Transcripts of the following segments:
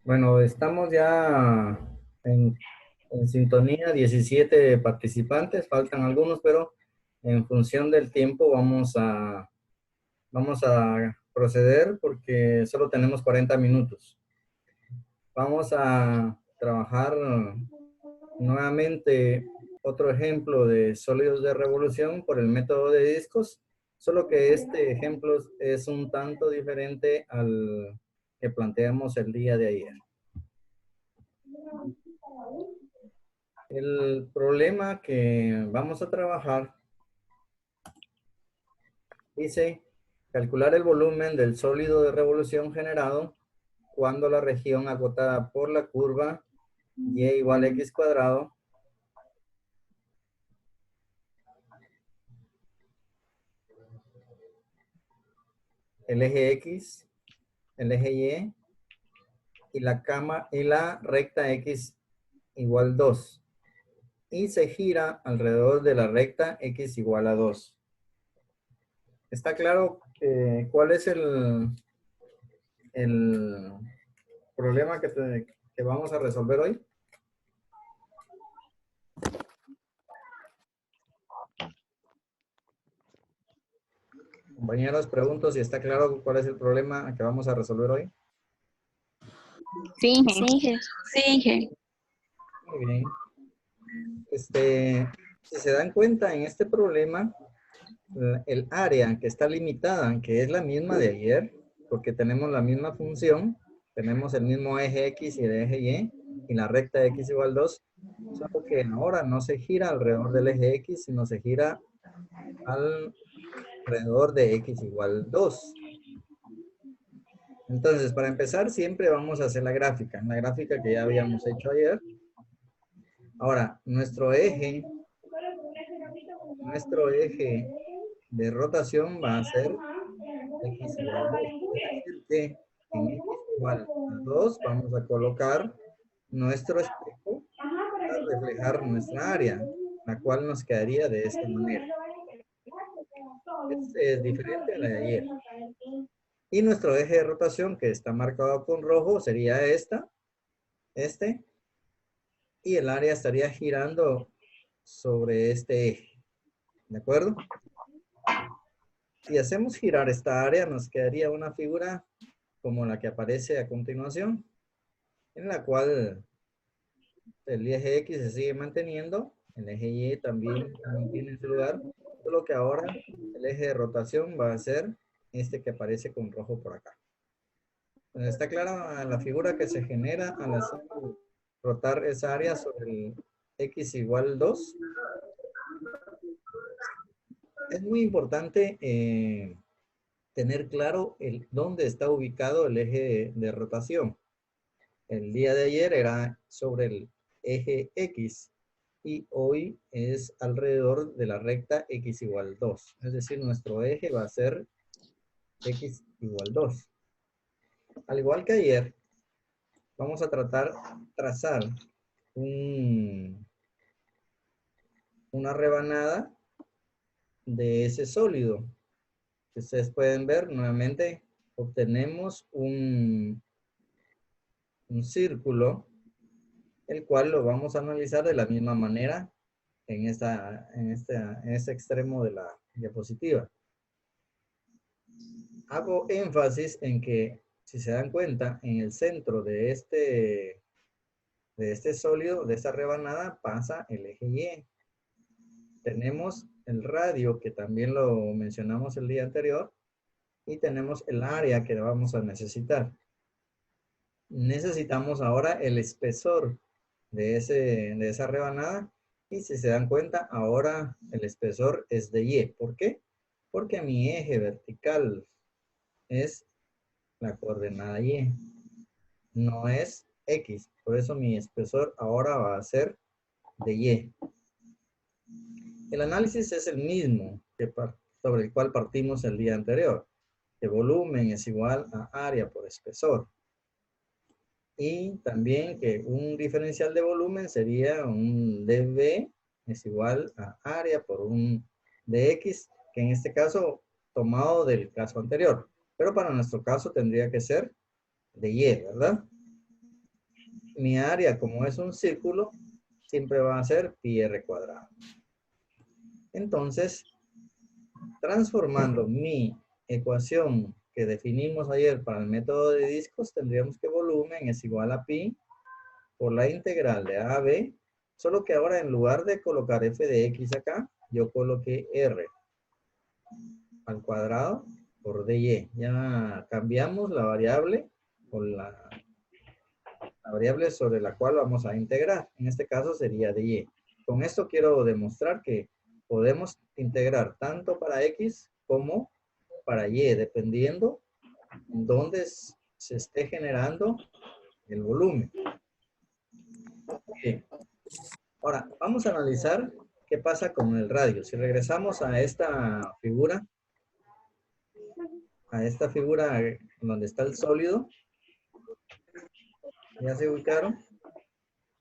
Bueno, estamos ya en sintonía, 17 participantes, faltan algunos, pero en función del tiempo vamos a proceder porque solo tenemos 40 minutos. Vamos a trabajar nuevamente otro ejemplo de sólidos de revolución por el método de discos, solo que este ejemplo es un tanto diferente al que planteamos el día de ayer. El problema que vamos a trabajar dice calcular el volumen del sólido de revolución generado cuando la región acotada por la curva y igual a x cuadrado el eje x, el eje y y la recta x igual 2 y se gira alrededor de la recta x igual a 2. ¿Está claro cuál es el problema que vamos a resolver hoy? Compañeros, pregunto si está claro cuál es el problema que vamos a resolver hoy. Sí, Inge. Sí, Inge. Sí, Inge. Muy bien. Si se dan cuenta en este problema, el área que está limitada, que es la misma de ayer, porque tenemos la misma función, tenemos el mismo eje X y el eje y la recta X igual 2, solo que ahora no se gira alrededor del eje X, sino se gira alrededor de X igual 2. Entonces, para empezar, siempre vamos a hacer la gráfica que ya habíamos hecho ayer. Ahora, nuestro eje de rotación va a ser X igual 2. Es decir, que en X igual a 2 vamos a colocar nuestro espejo para reflejar nuestra área, la cual nos quedaría de esta manera. Este es diferente a la de ayer. Y nuestro eje de rotación, que está marcado con rojo, sería este, y el área estaría girando sobre este eje. ¿De acuerdo? Si hacemos girar esta área, nos quedaría una figura como la que aparece a continuación, en la cual el eje X se sigue manteniendo, el eje Y también mantiene su lugar, solo que ahora el eje de rotación va a ser este que aparece con rojo por acá. ¿Está clara la figura que se genera al hacer rotar esa área sobre el X igual 2? Es muy importante tener claro dónde está ubicado el eje de rotación. El día de ayer era sobre el eje X y hoy es alrededor de la recta X igual 2. Es decir, nuestro eje va a ser X igual 2. Al igual que ayer, vamos a trazar una rebanada de ese sólido. Ustedes pueden ver nuevamente, obtenemos un círculo, el cual lo vamos a analizar de la misma manera en este extremo de la diapositiva. Hago énfasis en que, si se dan cuenta, en el centro de este sólido, de esta rebanada, pasa el eje Y. Tenemos el radio, que también lo mencionamos el día anterior, y tenemos el área que vamos a necesitar. Necesitamos ahora el espesor de esa rebanada, y si se dan cuenta, ahora el espesor es de Y. ¿Por qué? Porque mi eje vertical es la coordenada Y, no es X. Por eso mi espesor ahora va a ser de Y. El análisis es el mismo sobre el cual partimos el día anterior. Que volumen es igual a área por espesor. Y también que un diferencial de volumen sería un dV es igual a área por un dx, que en este caso tomado del caso anterior. Pero para nuestro caso tendría que ser de y, ¿verdad? Mi área, como es un círculo, siempre va a ser pi r cuadrado. Entonces, transformando mi ecuación que definimos ayer para el método de discos, tendríamos que volumen es igual a pi por la integral de a a b, solo que ahora en lugar de colocar f de x acá, yo coloqué r al cuadrado por dy. Ya cambiamos la variable por la variable sobre la cual vamos a integrar. En este caso sería dy. Con esto quiero demostrar que podemos integrar tanto para x como para y, dependiendo en dónde se esté generando el volumen. Bien. Ahora, vamos a analizar qué pasa con el radio. Si regresamos a esta figura donde está el sólido, ya se ubicaron.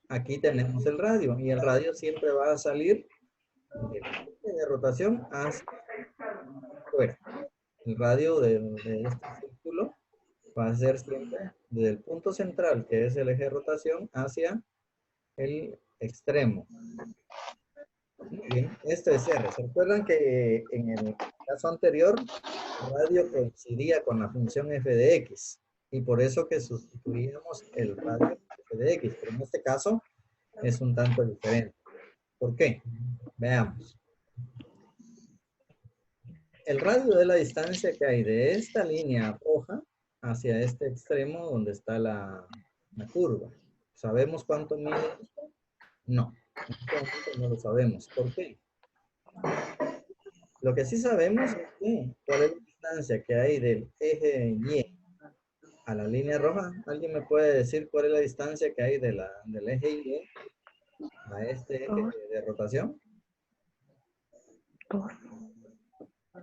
Aquí tenemos el radio y el radio siempre va a salir del eje de rotación hacia afuera. El radio de este círculo va a ser siempre desde el punto central, que es el eje de rotación, hacia el extremo. Muy bien, esto es R. ¿Se acuerdan que en el caso anterior el radio coincidía con la función f de x? Y por eso que sustituíamos el radio f de x. Pero en este caso es un tanto diferente. ¿Por qué? Veamos. El radio de la distancia que hay de esta línea roja hacia este extremo donde está la curva. ¿Sabemos cuánto mide esto? No. En este momento no lo sabemos. ¿Por qué? Lo que sí sabemos es cuál es la distancia que hay del eje Y a la línea roja. ¿Alguien me puede decir cuál es la distancia que hay del eje Y a este eje de rotación?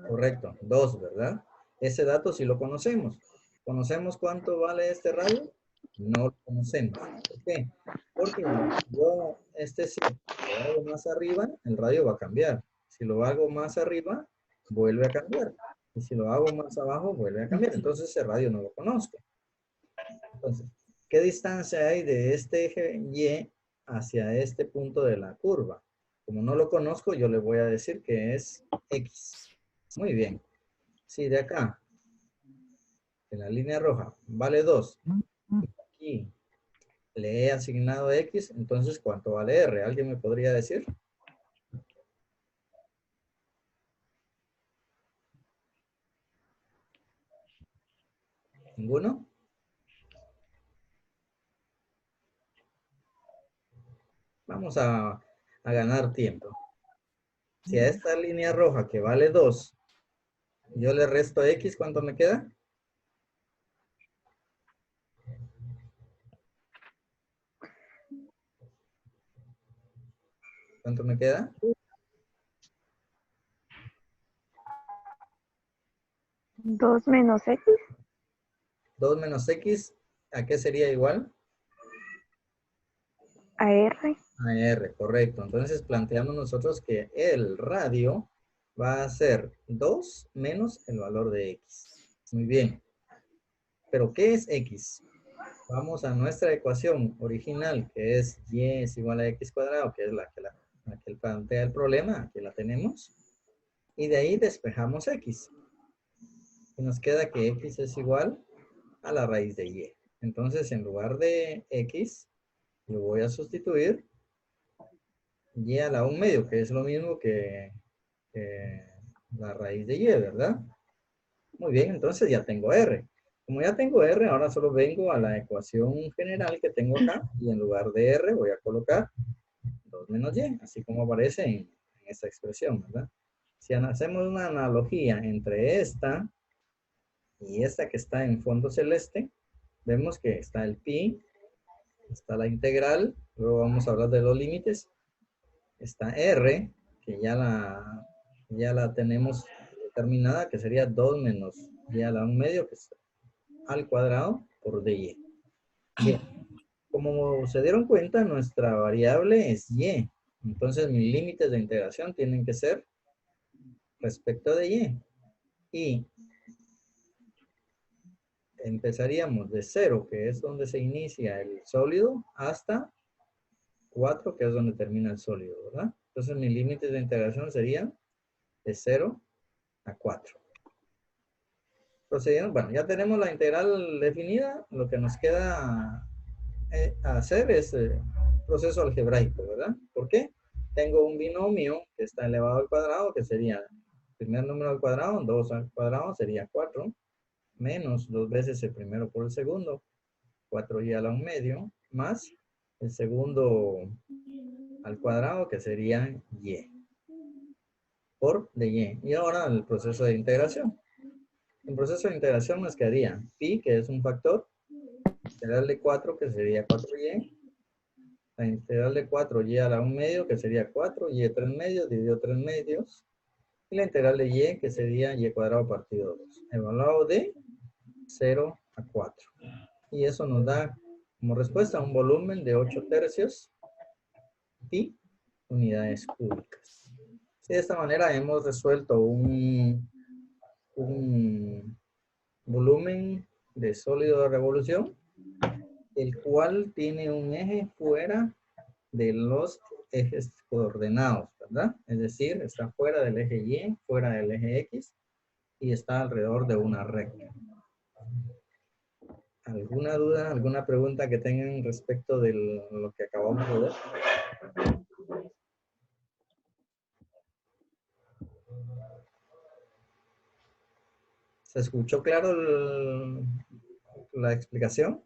Correcto, 2, ¿verdad? Ese dato sí lo conocemos. ¿Conocemos cuánto vale este radio? No lo conocemos. ¿Por qué? Porque yo si lo hago más arriba, el radio va a cambiar. Si lo hago más arriba, vuelve a cambiar. Y si lo hago más abajo, vuelve a cambiar. Entonces ese radio no lo conozco. Entonces, ¿qué distancia hay de este eje Y hacia este punto de la curva? Como no lo conozco, yo le voy a decir que es X. Muy bien. Si de acá, en la línea roja, vale 2, y le he asignado X, entonces ¿cuánto vale R? ¿Alguien me podría decir? ¿Ninguno? Vamos a ganar tiempo. Si a esta línea roja que vale 2, yo le resto X, ¿cuánto me queda? ¿Cuánto me queda? 2 menos X. 2 menos X, ¿a qué sería igual? A R. A R, correcto. Entonces planteamos nosotros que el radio va a ser 2 menos el valor de X. Muy bien. ¿Pero qué es X? Vamos a nuestra ecuación original, que es Y es igual a X cuadrado, que es la que plantea el problema. Aquí la tenemos. Y de ahí despejamos X. Y nos queda que X es igual a la raíz de Y. Entonces, en lugar de X, yo voy a sustituir Y a la 1/2, que es lo mismo que la raíz de Y, ¿verdad? Muy bien, entonces ya tengo R. Como ya tengo R, ahora solo vengo a la ecuación general que tengo acá y en lugar de R voy a colocar 2 menos Y, así como aparece en esta expresión, ¿verdad? Si hacemos una analogía entre esta y esta que está en fondo celeste, vemos que está el pi, está la integral, luego vamos a hablar de los límites, está R, que ya la tenemos determinada, que sería 2 menos Y a la 1/2, que es al cuadrado por dy. Bien, como se dieron cuenta, nuestra variable es y. Entonces mis límites de integración tienen que ser respecto de y. Y empezaríamos de 0, que es donde se inicia el sólido, hasta 4, que es donde termina el sólido, ¿verdad? Entonces mis límites de integración serían de 0 a 4. Procediendo, bueno, ya tenemos la integral definida, lo que nos queda hacer es proceso algebraico, ¿verdad? ¿Por qué? Tengo un binomio que está elevado al cuadrado, que sería el primer número al cuadrado, 2 al cuadrado sería 4, menos 2 veces el primero por el segundo, 4y a la 1 medio, más el segundo al cuadrado, que sería y, por de y. Y ahora el proceso de integración. En proceso de integración nos quedaría pi, que es un factor, integral de 4, que sería 4y, la integral de 4y a la 1 medio, que sería 4, y 3 medios, dividido 3 medios, y la integral de y, que sería y cuadrado partido 2, evaluado de 0 a 4. Y eso nos da como respuesta un volumen de 8 tercios pi unidades cúbicas. De esta manera hemos resuelto un volumen de sólido de revolución, el cual tiene un eje fuera de los ejes coordenados, ¿verdad? Es decir, está fuera del eje Y, fuera del eje X, y está alrededor de una recta. ¿Alguna duda, alguna pregunta que tengan respecto de lo que acabamos de ver? ¿Se escuchó claro la explicación?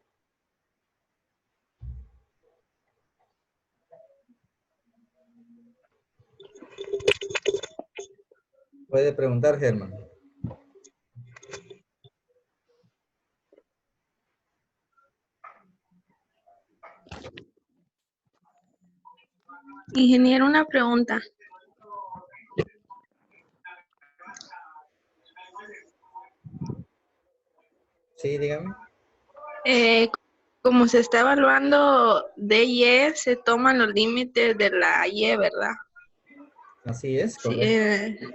Puede preguntar, Germán. Ingeniero, una pregunta. Sí, dígame. Como se está evaluando DY, se toman los límites de la Y, ¿verdad? Así es, Si, correcto.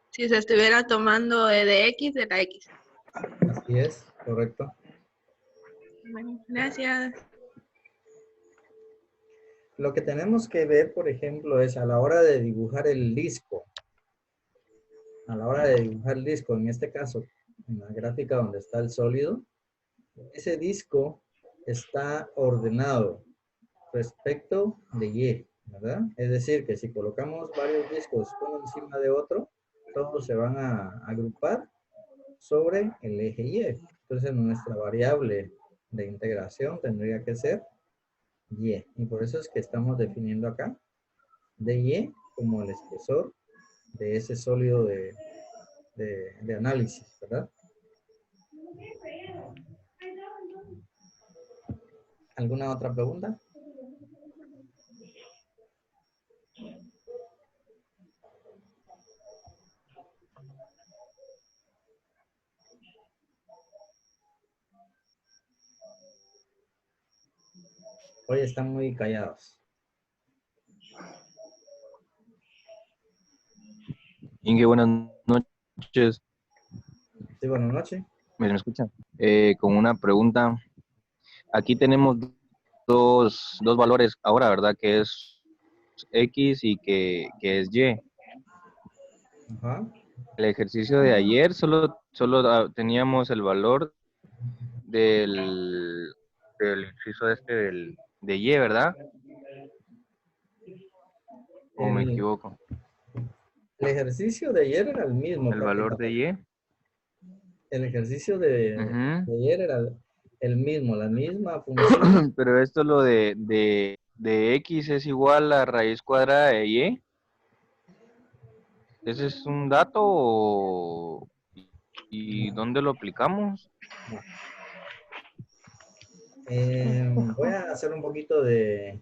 si se estuviera tomando de X, de la X. Así es, correcto. Bueno, gracias. Lo que tenemos que ver, por ejemplo, es a la hora de dibujar el disco. A la hora de dibujar el disco, en este caso, en la gráfica donde está el sólido, ese disco está ordenado respecto de Y, ¿verdad? Es decir, que si colocamos varios discos uno encima de otro, todos se van a agrupar sobre el eje Y. Entonces nuestra variable de integración tendría que ser Y. Y por eso es que estamos definiendo acá dy como el espesor de ese sólido de análisis, ¿verdad? ¿Alguna otra pregunta? Hoy están muy callados. Inge, buenas noches. Sí, buenas noches. ¿Me escuchan? Con una pregunta. Aquí tenemos dos valores ahora, ¿verdad? Que es X y que es Y. Ajá. El ejercicio de ayer solo teníamos el valor del inciso de Y, ¿verdad? ¿O me El, equivoco? el ejercicio de ayer era el mismo El valor de prácticamente. Y. El ejercicio de Ujú. ayer era el mismo, la misma función. Pero esto lo de X es igual a raíz cuadrada de Y. ¿Ese es un dato y dónde lo aplicamos? Voy a hacer un poquito de-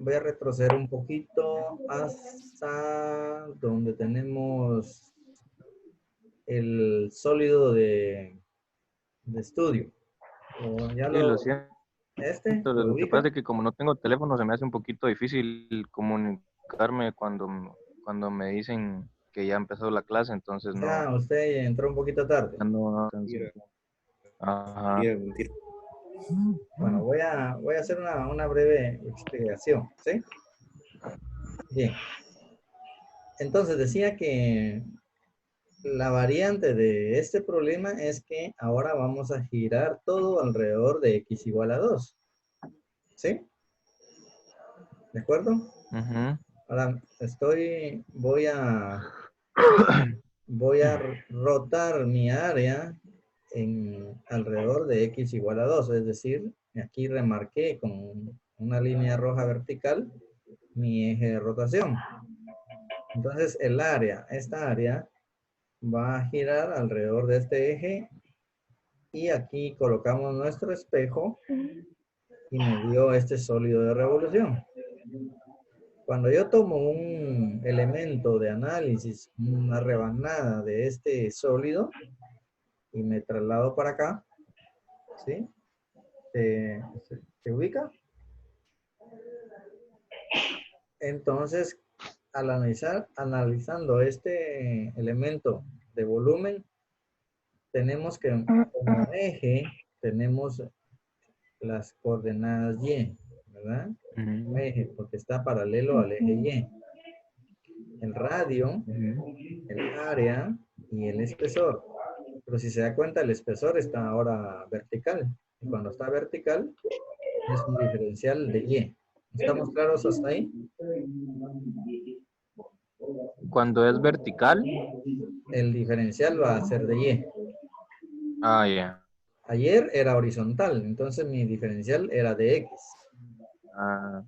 voy a retroceder un poquito hasta donde tenemos el sólido de estudio. Ya Sí, lo lo Lo que ubica. pasa es que como no tengo teléfono se me hace un poquito difícil comunicarme cuando me dicen que ya empezó la clase, entonces no. Ah, usted entró un poquito tarde. Mentira, Ajá. mentira, mentira. Bueno, voy a hacer una breve explicación, ¿sí? Bien. Entonces decía que la variante de este problema es que ahora vamos a girar todo alrededor de x igual a 2. ¿Sí? ¿De acuerdo? Ujú. Ahora voy a rotar mi área alrededor de x igual a 2. Es decir, aquí remarqué con una línea roja vertical mi eje de rotación. Entonces esta área va a girar alrededor de este eje y aquí colocamos nuestro espejo y me dio este sólido de revolución. Cuando yo tomo un elemento de análisis, una rebanada de este sólido y me traslado para acá, ¿sí? ¿Se ubica? Entonces, al analizando este elemento de volumen, tenemos que como eje, tenemos las coordenadas Y, ¿verdad? Ujú. Eje, porque está paralelo al eje Y. El radio, el área y el espesor. Pero si se da cuenta, el espesor está ahora vertical. Y cuando está vertical, es un diferencial de Y. ¿Estamos claros hasta ahí? Cuando es vertical, El diferencial va a ser de Y. ah, ya. Ayer era horizontal, entonces mi diferencial era de X. Ah,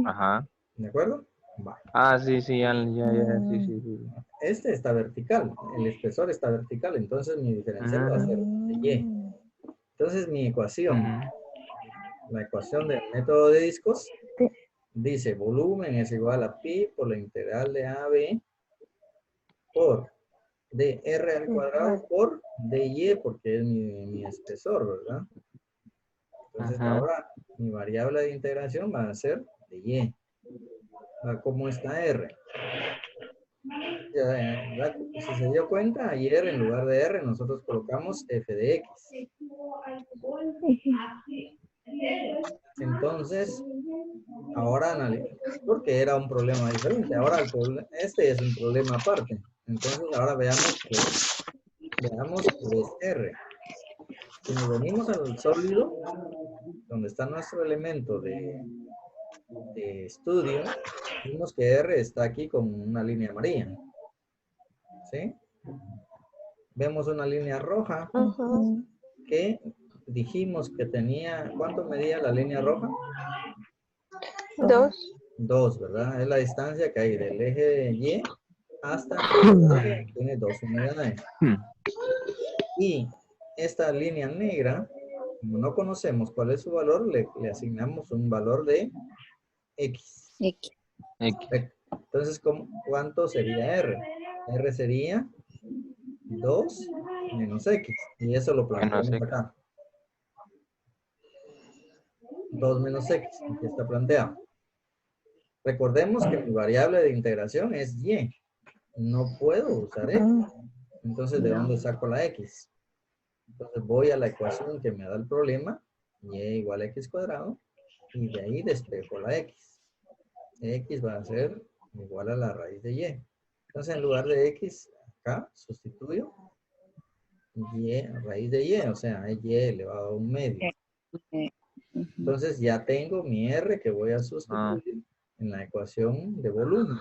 ajá. ¿De acuerdo? Va. Ah, sí, sí, sí, sí, sí. Este está vertical, el espesor está vertical, entonces mi diferencial va a ser de Y. Entonces mi ecuación, Ujú. la ecuación del método de discos, Sí. dice volumen es igual a pi por la integral de AB por dr al cuadrado por dy, porque es mi espesor, ¿verdad? Entonces Ujú. ahora mi variable de integración va a ser de y. ¿Cómo está r? Si se dio cuenta, ayer en lugar de r nosotros colocamos f de x. Entonces, ahora porque era un problema diferente. Ahora este es un problema aparte. Entonces ahora veamos qué es r. Si nos venimos al sólido, donde está nuestro elemento de estudio, vimos que R está aquí con una línea amarilla. ¿Sí? Vemos una línea roja que dijimos que tenía, ¿cuánto medía la línea roja? 2. 2, ¿verdad? Es la distancia que hay del eje de Y hasta el eje, tiene 2 unidades. Y esta línea negra, como no conocemos cuál es su valor, le asignamos un valor de X. X. X. Entonces, ¿cuánto sería R? R sería 2 menos X. Y eso lo Menos planteamos X. acá. 2 menos X. Aquí está planteado. Recordemos que mi variable de integración es Y. No puedo usar X. Entonces, ¿de dónde saco la X? Entonces, voy a la ecuación que me da el problema. Y igual a X cuadrado. Y de ahí despejo la X. X va a ser igual a la raíz de Y. Entonces, en lugar de X, acá sustituyo Y, raíz de Y, o sea, es Y elevado a un medio. Entonces ya tengo mi R que voy a sustituir en la ecuación de volumen.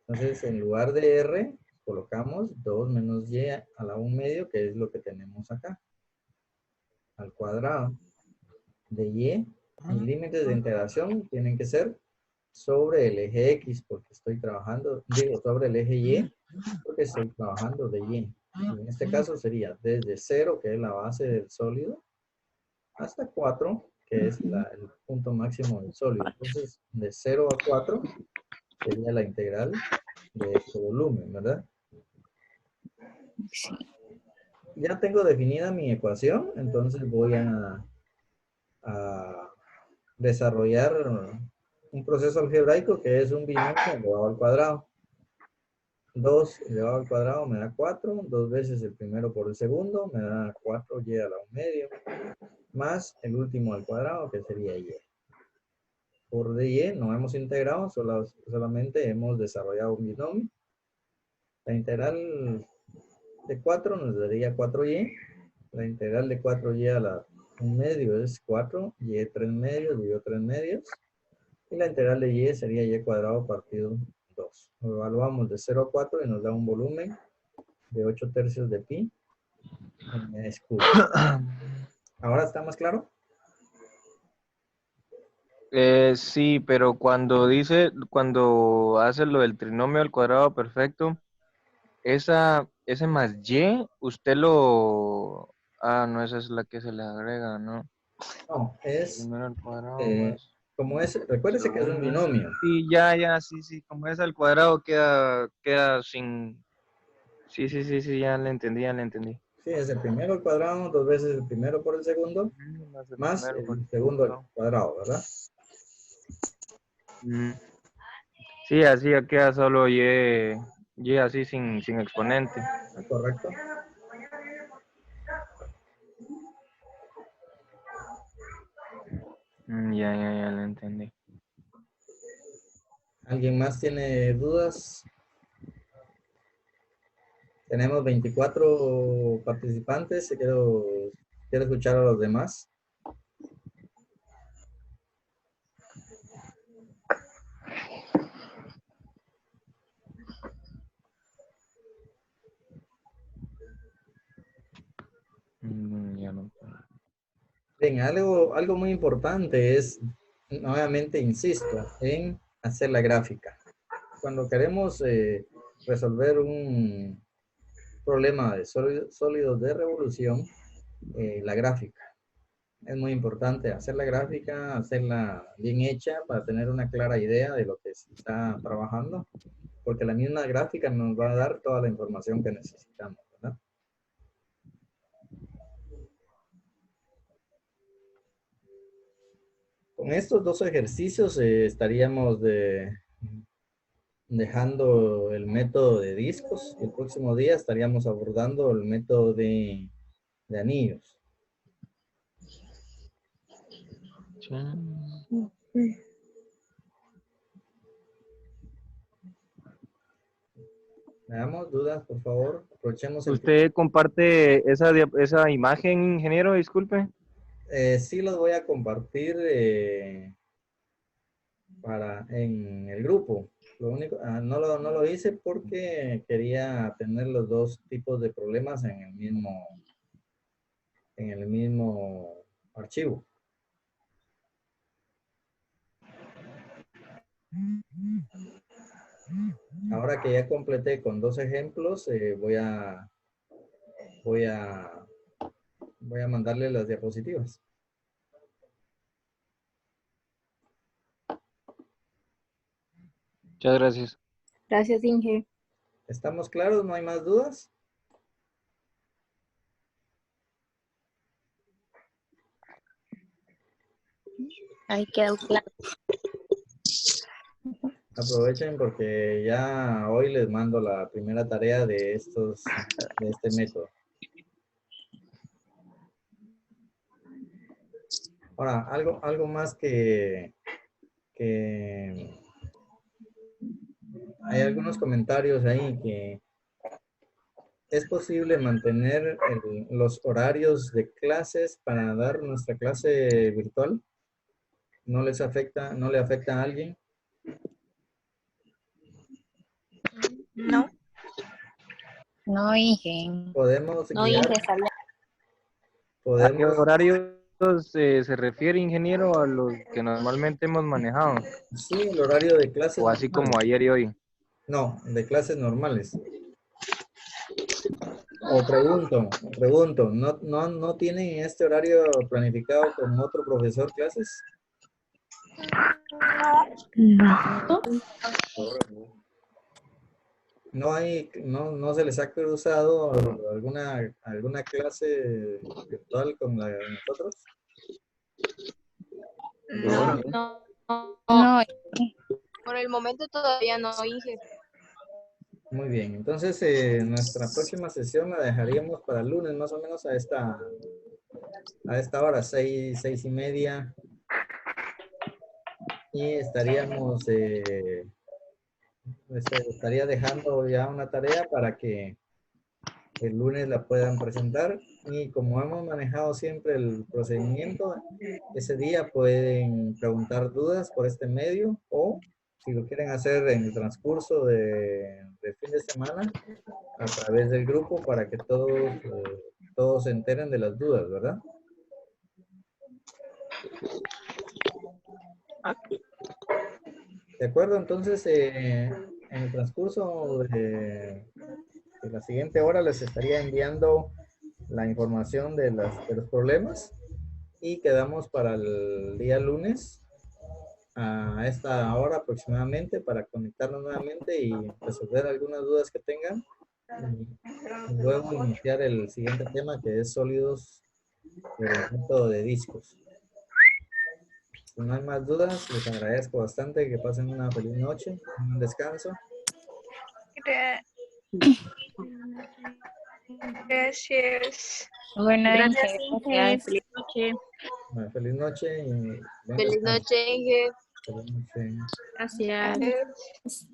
Entonces, en lugar de R, colocamos 2 menos Y a la 1 medio, que es lo que tenemos acá. Al cuadrado de Y. Mis límites de integración tienen que ser sobre el eje X, porque estoy trabajando, digo, sobre el eje Y, porque estoy trabajando de Y. Y en este caso sería desde 0, que es la base del sólido, hasta 4, que es el punto máximo del sólido. Entonces, de 0 a 4 sería la integral de este volumen, ¿verdad? Sí. Ya tengo definida mi ecuación, entonces voy a desarrollar un proceso algebraico que es un binomio elevado al cuadrado. 2 elevado al cuadrado me da 4, 2 veces el primero por el segundo me da 4y a la 1/2, más el último al cuadrado que sería y. Por dy no hemos integrado, solamente hemos desarrollado un binomio. La integral de 4 nos daría 4y. La integral de 4y a la 1/2 es 4, y 3 medios, y 3 medios. Y la integral de y sería y cuadrado partido 2. Lo evaluamos de 0 a 4 y nos da un volumen de 8 tercios de pi en es cubo. ¿Ahora está más claro? Sí, pero cuando hace lo del trinomio al cuadrado perfecto, ese más y, usted lo... Ah, no, esa es la que se le agrega, ¿no? No, es, Primero al cuadrado más... como es, recuérdese que es un Segundo. binomio. Sí, ya, sí, como es al cuadrado queda sin... Sí, ya le entendí. Sí, es el primero al cuadrado, 2 veces el primero por el segundo, Más el más primero por el el segundo al segundo. cuadrado, ¿verdad? Mm. Sí, así ya queda solo y así sin exponente. Correcto. Ya lo entendí. ¿Alguien más tiene dudas? Tenemos 24 participantes. Quiero escuchar a los demás. Ya no. Bien, algo muy importante es, nuevamente insisto, en hacer la gráfica. Cuando queremos resolver un problema de sólidos de revolución, la gráfica. Es muy importante hacer la gráfica, hacerla bien hecha para tener una clara idea de lo que se está trabajando, porque la misma gráfica nos va a dar toda la información que necesitamos, ¿verdad? Con estos dos ejercicios estaríamos dejando el método de discos. El próximo día estaríamos abordando el método de anillos. Veamos, dudas, por favor. Aprovechemos el tiempo. ¿Usted comparte esa imagen, ingeniero? Disculpe. Sí los voy a compartir en el grupo. Lo único, no lo hice porque quería tener los dos tipos de problemas en el mismo archivo. Ahora que ya completé con dos ejemplos, voy a mandarle las diapositivas. Muchas gracias. Gracias, Inge. ¿Estamos claros? ¿No hay más dudas? Ahí quedó claro. Aprovechen porque ya hoy les mando la primera tarea de este método. Ahora, algo más que hay algunos comentarios ahí que es posible mantener los horarios de clases para dar nuestra clase virtual. ¿No le afecta a alguien? No. No, Inge. Podemos No, guiar, Inge, sale. ¿A qué podemos, horarios se refiere, ingeniero, a los que normalmente hemos manejado? sí, el horario de clases O así normales. como ayer y hoy. No, de clases normales. O pregunto, ¿no tienen este horario planificado con otro profesor clases? No. No se les ha cruzado alguna clase virtual con la de nosotros? No. No, Por el momento todavía no, Inge. Muy bien, entonces nuestra próxima sesión la dejaríamos para el lunes, más o menos a esta hora, 6:30. Y estaríamos, estaría dejando ya una tarea para que el lunes la puedan presentar. Y como hemos manejado siempre el procedimiento, ese día pueden preguntar dudas por este medio o si lo quieren hacer en el transcurso del fin de semana a través del grupo para que todos se enteren de las dudas, ¿verdad? De acuerdo, entonces en el transcurso de la siguiente hora les estaría enviando la información de los problemas y quedamos para el día lunes a esta hora aproximadamente para conectarnos nuevamente y resolver algunas dudas que tengan y luego iniciar el siguiente tema que es sólidos del método de discos. Si no hay más dudas, les agradezco bastante que pasen una feliz noche, un descanso. Gracias. Bueno, Gracias, Inge, Inge. gracias. Feliz noche. Bueno, feliz noche y buen Feliz descanso. noche, Inge. Feliz noche. Gracias. Gracias.